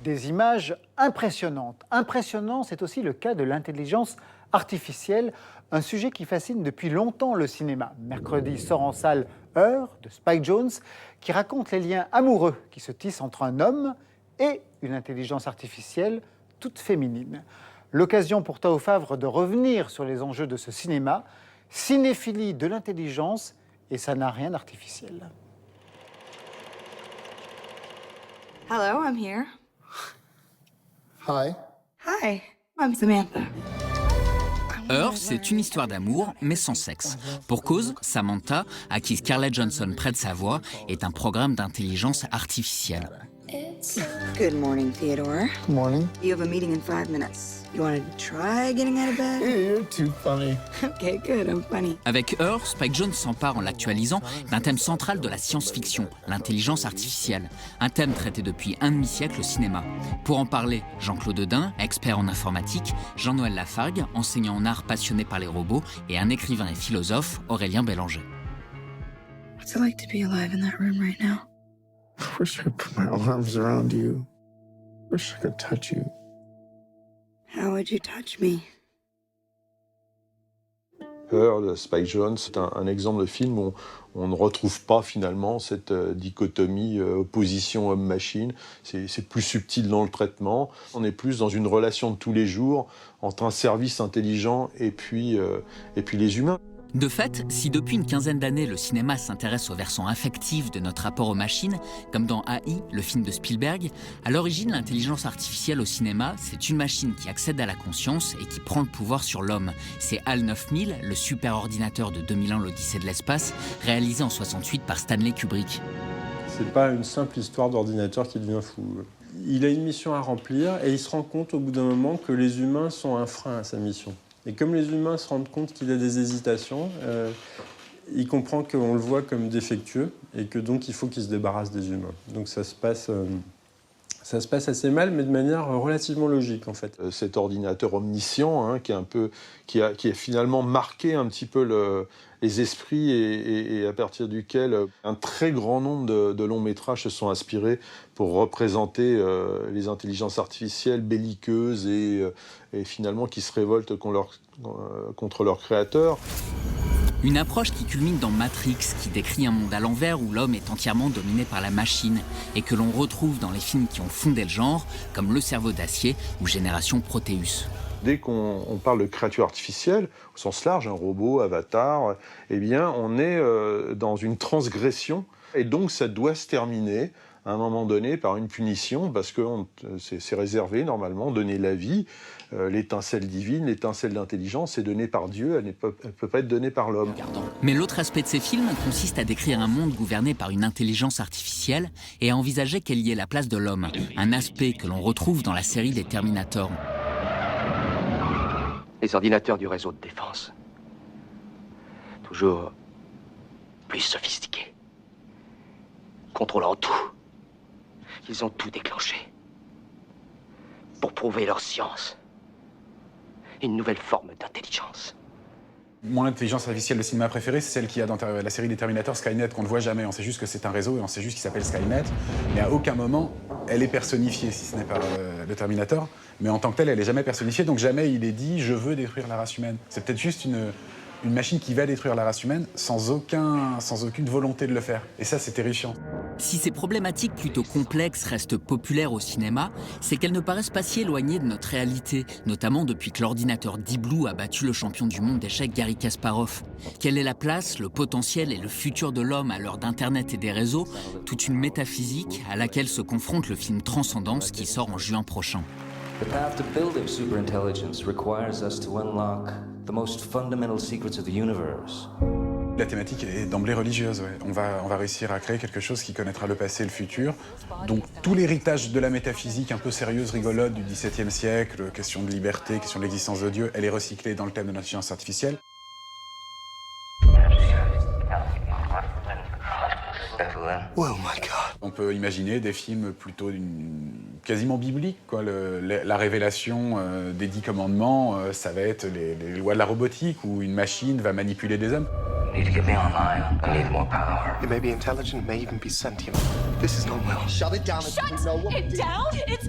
Des images impressionnantes. Impressionnant, c'est aussi le cas de l'intelligence artificielle, un sujet qui fascine depuis longtemps le cinéma. Mercredi sort en salle Her de Spike Jonze, qui raconte les liens amoureux qui se tissent entre un homme et une intelligence artificielle toute féminine. L'occasion pour Tao Favre de revenir sur les enjeux de ce cinéma, cinéphilie de l'intelligence, et ça n'a rien d'artificiel. Hello, I'm here. Hi. Hi, I'm Samantha. Her, c'est une histoire d'amour, mais sans sexe. Pour cause, Samantha, à qui Scarlett Johansson prête sa voix, est un programme d'intelligence artificielle. Good morning, Theodore. Good morning. You have a meeting in 5 minutes. You want to try getting out of bed? You're too funny. Okay, good, I'm funny. Avec Her, Spike Jonze s'empare en l'actualisant d'un thème central de la science-fiction, l'intelligence artificielle. Un thème traité depuis un demi-siècle au cinéma. Pour en parler, Jean-Claude Dain, expert en informatique, Jean-Noël Lafargue, enseignant en art passionné par les robots, et un écrivain et philosophe, Aurélien Bélanger. What's it like to be alive in that room right now? I wish I could put my arms around you. Wish I could touch you. How would you touch me? Her de Spike Jonze, c'est un exemple de film où on ne retrouve pas finalement cette dichotomie opposition homme-machine. C'est plus subtil dans le traitement. On est plus dans une relation de tous les jours entre un service intelligent et puis les humains. De fait, si depuis une quinzaine d'années le cinéma s'intéresse au versant affectif de notre rapport aux machines, comme dans AI, le film de Spielberg, à l'origine l'intelligence artificielle au cinéma, c'est une machine qui accède à la conscience et qui prend le pouvoir sur l'homme. C'est HAL 9000, le super-ordinateur de 2001 l'Odyssée de l'espace, réalisé en 68 par Stanley Kubrick. C'est pas une simple histoire d'ordinateur qui devient fou. Il a une mission à remplir et il se rend compte au bout d'un moment que les humains sont un frein à sa mission. Et comme les humains se rendent compte qu'il a des hésitations, il comprend qu'on le voit comme défectueux et que donc il faut qu'il se débarrasse des humains. Donc ça se passe assez mal, mais de manière relativement logique en fait. Cet ordinateur omniscient qui a finalement marqué un petit peu les esprits et à partir duquel un très grand nombre de longs métrages se sont inspirés pour représenter les intelligences artificielles belliqueuses et finalement qui se révoltent contre leurs créateurs. Une approche qui culmine dans Matrix, qui décrit un monde à l'envers où l'homme est entièrement dominé par la machine et que l'on retrouve dans les films qui ont fondé le genre, comme Le Cerveau d'acier ou Génération Proteus. Dès qu'on parle de créatures artificielles, au sens large, un robot, avatar, eh bien, on est dans une transgression. Et donc, ça doit se terminer à un moment donné par une punition, parce que c'est réservé, normalement, donner la vie. L'étincelle divine, l'étincelle d'intelligence est donnée par Dieu, elle ne peut pas être donnée par l'homme. Mais l'autre aspect de ces films consiste à décrire un monde gouverné par une intelligence artificielle et à envisager qu'elle y ait la place de l'homme, un aspect que l'on retrouve dans la série des Terminators. Les ordinateurs du réseau de défense. Toujours plus sophistiqués. Contrôlant tout. Ils ont tout déclenché. Pour prouver leur science. Une nouvelle forme d'intelligence. Mon intelligence artificielle de cinéma préférée, c'est celle qu'il y a dans la série des Terminators, Skynet, qu'on ne voit jamais. On sait juste que c'est un réseau et on sait juste qu'il s'appelle Skynet. Mais à aucun moment, elle est personnifiée, si ce n'est pas le Terminator. Mais en tant que telle, elle n'est jamais personnifiée, donc jamais il est dit « je veux détruire la race humaine ». C'est peut-être juste une machine qui va détruire la race humaine sans aucune volonté de le faire. Et ça, c'est terrifiant. Si ces problématiques plutôt complexes restent populaires au cinéma, c'est qu'elles ne paraissent pas si éloignées de notre réalité, notamment depuis que l'ordinateur Deep Blue a battu le champion du monde d'échecs Garry Kasparov. Quelle est la place, le potentiel et le futur de l'homme à l'heure d'Internet et des réseaux? Toute une métaphysique à laquelle se confronte le film Transcendance qui sort en juin prochain. The path to building superintelligence requires us to unlock the most fundamental secrets of the universe. La thématique est d'emblée religieuse. Ouais. On va réussir à créer quelque chose qui connaîtra le passé et le futur. Donc tout l'héritage de la métaphysique un peu sérieuse, rigolote du XVIIe siècle, question de liberté, question de l'existence de Dieu, elle est recyclée dans le thème de l'intelligence artificielle. Oh my God. On peut imaginer des films plutôt quasiment bibliques, quoi. La révélation des 10 commandements, ça va être les lois de la robotique où une machine va manipuler des hommes. You need to get me online. I need more power. It may be intelligent, it may even be sentient. This is not well. Shut it down. Shut it down? It's